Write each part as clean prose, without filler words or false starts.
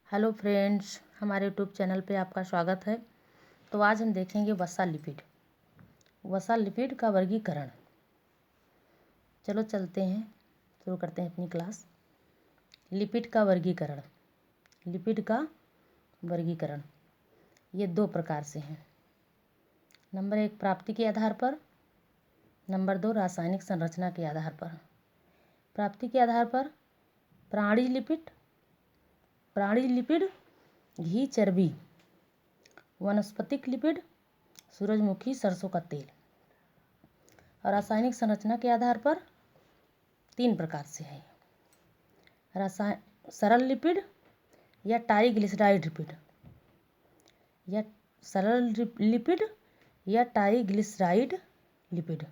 Hello friends, हमारे YouTube channel पे आपका स्वागत है। तो आज हम देखेंगे वसा लिपिड। वसा लिपिड का वर्गीकरण। चलो चलते हैं, शुरू करते हैं अपनी क्लास। लिपिड का वर्गीकरण। लिपिड का वर्गीकरण ये दो प्रकार से हैं। नंबर 1 प्राप्ति के आधार पर, नंबर 2 रासायनिक संरचना के आधार पर। प्राप्ति के आधार पर प्राणिज लिपिड, घी चर्बी। वनस्पतिक लिपिड, सूरजमुखी सरसों का तेल। और रासायनिक संरचना के आधार पर 3 प्रकार से है। सरल लिपिड या ट्राइग्लिसराइड लिपिड, या सरल लिपिड या ट्राइग्लिसराइड लिपिड।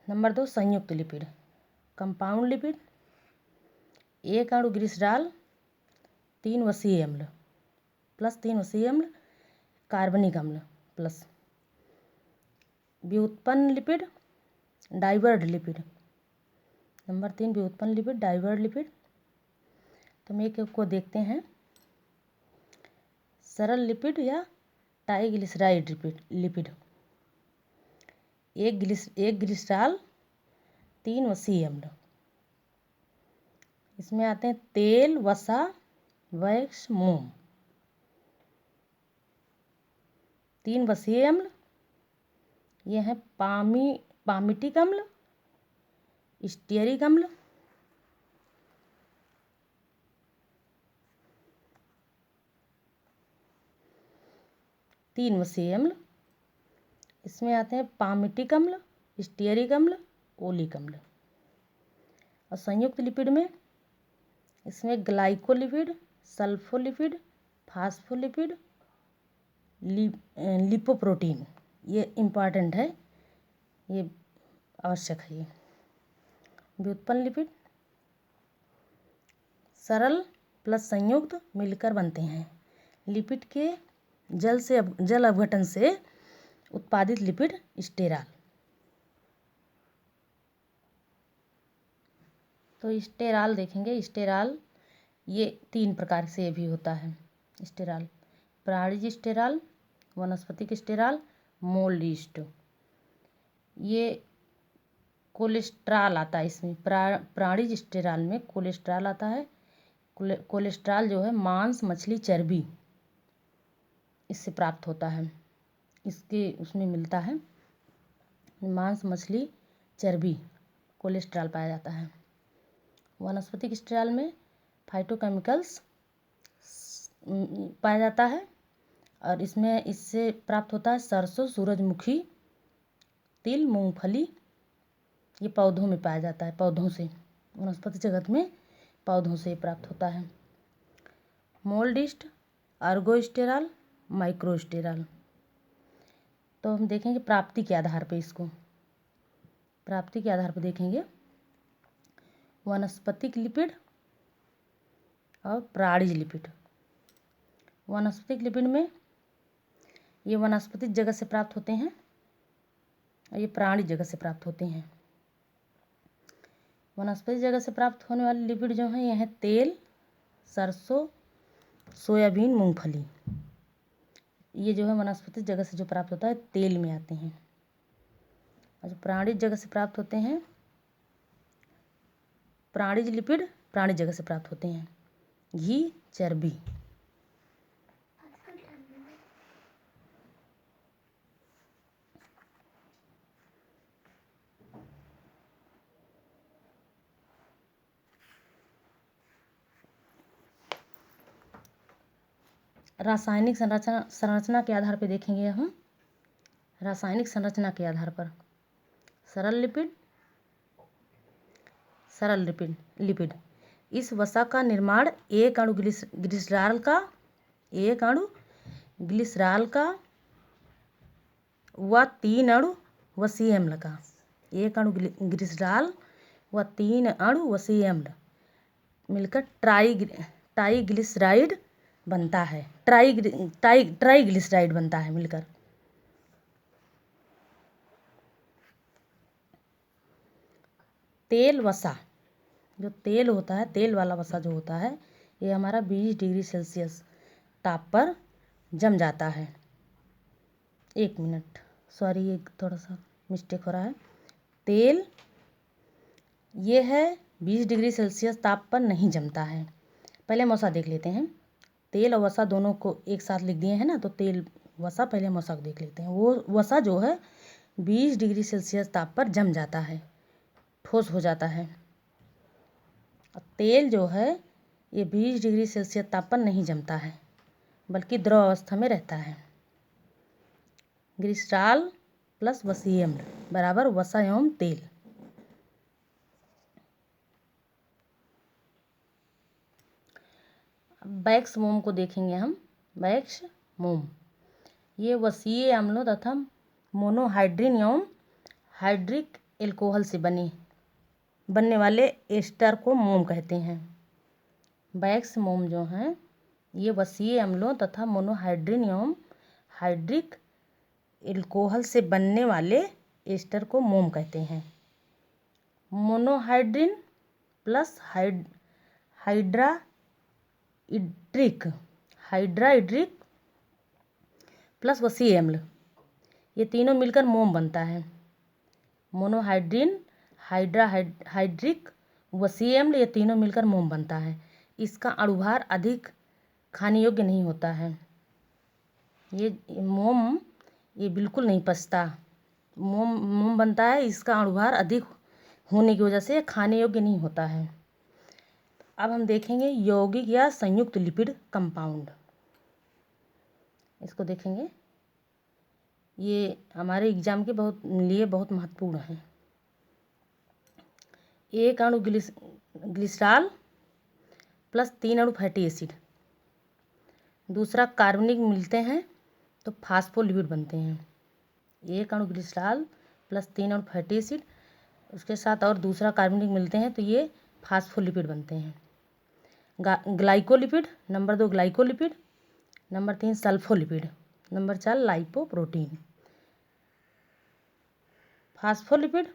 नंबर 2 संयुक्त लिपिड, कंपाउंड लिपिड। 1 अणु ग्लिसरॉल, 3 वसीय अम्ल प्लस 3 वसीय अम्ल, कार्बनिक अम्ल प्लस। व्युत्पन्न लिपिड, डाइवर्ड लिपिड। नंबर 3 व्युत्पन्न लिपिड, डाइवर्ड लिपिड। तो हम एक को देखते हैं। सरल लिपिड या ट्राइग्लिसराइड लिपिड। 1 ग्लिसरॉल, 3 वसीय अम्ल। इसमें आते हैं तेल, वसा, वैक्स, मोम। 3 वसीय अम्ल ये हैं पामिटिक अम्ल, स्टीयरिक अम्ल, तीन वसीय अम्ल। इसमें आते हैं पामिटिक अम्ल, स्टीयरिक अम्ल, ओलिक अम्ल। और संयुक्त लिपिड में इसमें ग्लाइकोलिपिड, सल्फोलिपिड, फास्फोलिपिड, लिपोप्रोटीन। ये इम्पॉर्टेंट है, ये आवश्यक है। ये व्युत्पन्न लिपिड सरल प्लस संयुक्त मिलकर बनते हैं। लिपिड के जल अपघटन से उत्पादित लिपिड स्टेरॉल। तो स्टेरॉल देखेंगे। स्टेरॉल ये 3 प्रकार से भी होता है। स्टेरॉल प्राणिज स्टेरॉल, वनस्पतिक स्टेरॉल, मोल्ड यीस्ट। ये कोलेस्ट्रॉल आता है इसमें। प्राणिज स्टेरॉल में कोलेस्ट्रॉल आता है। कोलेस्ट्रॉल जो है मांस, मछली, चर्बी इससे प्राप्त होता है। इसके उसमें मिलता है मांस, मछली, चर्बी, कोलेस्ट्रॉल पाया जाता है। वनस्पतिक स्टेरॉल में फाइटोकेमिकल्स पाया जाता है और इससे प्राप्त होता है सरसों, सूरजमुखी, तिल, मूंगफली। ये पौधों में पाया जाता है। पौधों से, वनस्पति जगत में पौधों से प्राप्त होता है। Mould yeast, ergosterol, microsterol. तो हम देखेंगे प्राप्ति के आधार पर इसको। प्राप्ति के आधार पर देखेंगे वनस्पतिक लिपिड और प्राणिज लिपिड। वनस्पतिक लिपिड में ये वनस्पतिक जगत से प्राप्त होते हैं और ये प्राणिज जगत से प्राप्त होते हैं। वनस्पतिक जगत से प्राप्त होने वाले लिपिड जो हैं ये हैं तेल, सरसों, सोयाबीन, मूंगफली। ये जो है वनस्पतिक जगत से जो प्राप्त होता है तेल में आते हैं। और जो प्राणिज जगत से प्राप्त होते हैं, प्राणिज लिपिड प्राणिज जगत से प्राप्त होते हैं। घी, चर्बी। रासायनिक संरचना के आधार पर देखेंगे हम। रासायनिक संरचना के आधार पर सरल लिपिड। इस वसा का निर्माण 1 अणु ग्लिसरॉल का व 3 अणु वसीय अम्ल का। 1 अणु ग्लिसरॉल व 3 अणु वसीय अम्ल मिलकर ट्राइग्लिसराइड बनता है। ट्राइग्लिसराइड बनता है मिलकर। तेल वसा, जो तेल होता है, तेल वाला वसा जो होता है ये हमारा 20 डिग्री सेल्सियस ताप पर जम जाता है। 1 मिनट, सॉरी ये थोड़ा सा मिस्टेक हो रहा है। तेल ये है 20 डिग्री सेल्सियस ताप पर नहीं जमता है। पहले हम वसा देख लेते हैं। तेल और वसा दोनों को एक साथ लिख दिए हैं ना, तो तेल वसा, पहले हम वसा को देख लेते हैं। वो वसा जो है 20 डिग्री सेल्सियस ताप पर जम जाता है, ठोस हो जाता है। और तेल जो है ये 20 डिग्री सेल्सियस ताप पर नहीं जमता है, बल्कि द्रव अवस्था में रहता है। ग्लिसरॉल प्लस वसीय अम्ल बराबर वसा एवं तेल। वैक्स मोम को देखेंगे हम। वैक्स मोम ये वसीय अम्लों तथा मोनोहाइड्रीन एवं हाइड्रिक एल्कोहल से बनने वाले एस्टर को मोम कहते हैं। वैक्स मोम जो हैं ये वसीय अम्लों तथा मोनोहाइड्रीन एवं हाइड्रिक एल्कोहल से बनने वाले एस्टर को मोम कहते हैं। मोनोहाइड्रीन प्लस हाइड्राइड्रिक प्लस वसीय अम्ल, ये तीनों मिलकर मोम बनता है। मोनोहाइड्रीन, हाइड्रिक, वसीय अम्ल, ये तीनों मिलकर मोम बनता है। इसका अणुभार अधिक खाने योग्य नहीं होता है। ये मोम ये बिल्कुल नहीं पचता। मोम बनता है, इसका अणुभार अधिक होने की वजह से खाने योग्य नहीं होता है। अब हम देखेंगे यौगिक या संयुक्त लिपिड कंपाउंड। इसको देखेंगे, ये हमारे एग्जाम के लिए बहुत महत्वपूर्ण है। एक अणु ग्लिसरॉल प्लस 3 अणु फैटी एसिड, दूसरा कार्बनिक मिलते हैं तो फास्फोलिपिड बनते हैं। एक अणु ग्लिसरॉल प्लस 3 अणु फैटी एसिड, उसके साथ और दूसरा कार्बनिक मिलते हैं तो ये फास्फोलिपिड बनते हैं। Glycolipid, number 2 glycolipid, number 3 sulfolipid, number 4 lipoprotein. Phospholipid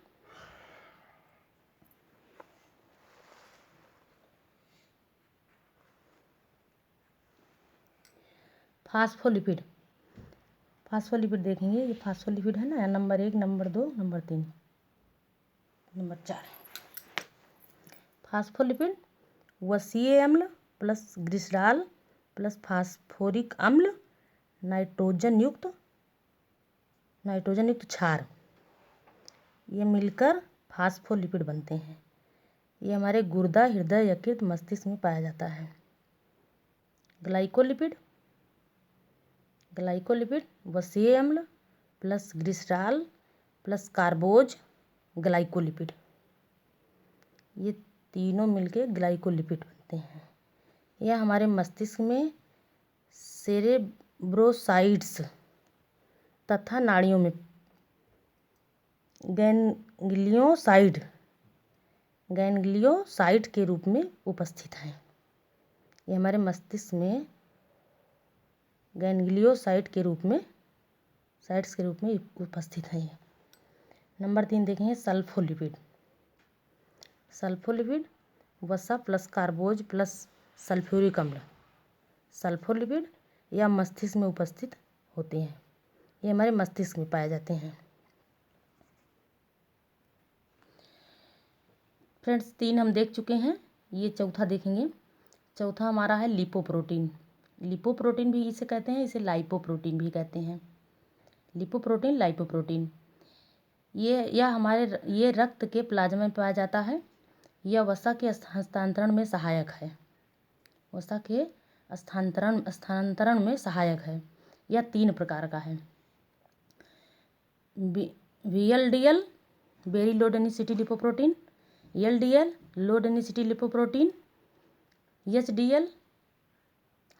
phospholipid देखेंगे, ये फास्फोलिपिड है ना, number 1, number 2, number 3, number 4। Phospholipid वसीय अम्ल प्लस ग्लिसरॉल प्लस फास्फोरिक अम्ल नाइट्रोजन युक्त क्षार, ये मिलकर फास्फोलिपिड बनते हैं। ये हमारे गुर्दा, हृदय, यकृत, मस्तिष्क में पाया जाता है। ग्लाइकोलिपिड वसीय अम्ल प्लस ग्लिसरॉल प्लस कार्बोज ग्लाइकोलिपिड, ये तीनों मिलके ग्लाइकोलिपिड बनते हैं। यह हमारे मस्तिष्क में सेरेब्रोसाइट्स तथा नाड़ियों में गैंग्लियोसाइट के रूप में उपस्थित हैं। ये हमारे मस्तिष्क में गैंग्लियोसाइट्स के रूप में उपस्थित हैं। नंबर 3 देखेंगे सल्फोलिपिड वसा प्लस कार्बोज प्लस सल्फ्यूरिक अम्ल। सल्फोलिपिड या मस्तिष्क में उपस्थित होते हैं, ये हमारे मस्तिष्क में पाए जाते हैं। फ्रेंड्स 3 हम देख चुके हैं, ये चौथा देखेंगे। चौथा हमारा है लिपोप्रोटीन। लिपोप्रोटीन भी इसे कहते हैं, इसे लाइपोप्रोटीन भी कहते हैं। लिपोप्रोटीन, लाइपोप्रोटीन, ये रक्त के प्लाज्मा में पाया जाता है। यह वसा के हस्तांतरण में सहायक है। वसा के स्थानांतरण में सहायक है। यह 3 प्रकार का है। VLDL very low density lipoprotein, LDL low density lipoprotein, HDL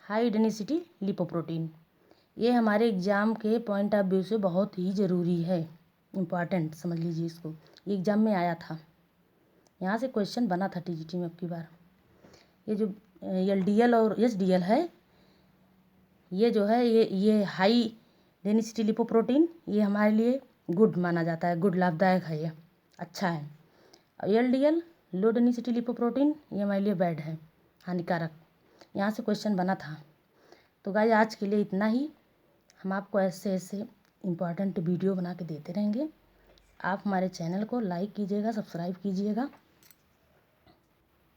high density lipoprotein. ये हमारे एग्ज़ाम के पॉइंट ऑफ व्यू से बहुत ही ज़रूरी है, इम्पॉर्टेंट समझ लीजिए इसको। ये एग्ज़ाम में आया था, यहाँ से क्वेश्चन बना था TGT में अब की बार। ये जो LDL और HDL है, ये जो है ये हाई डेंसिटी लिपोप्रोटीन, ये हमारे लिए गुड माना जाता है, गुड लाभदायक है, ये अच्छा है। और LDL लो डेंसिटी लिपोप्रोटीन, ये हमारे लिए बैड है, हानिकारक। यहाँ से क्वेश्चन बना था। तो गाइस आज के लिए इतना ही। हम आपको ऐसे ऐसे इम्पॉर्टेंट वीडियो बना के देते रहेंगे। आप हमारे चैनल को लाइक कीजिएगा, सब्सक्राइब कीजिएगा।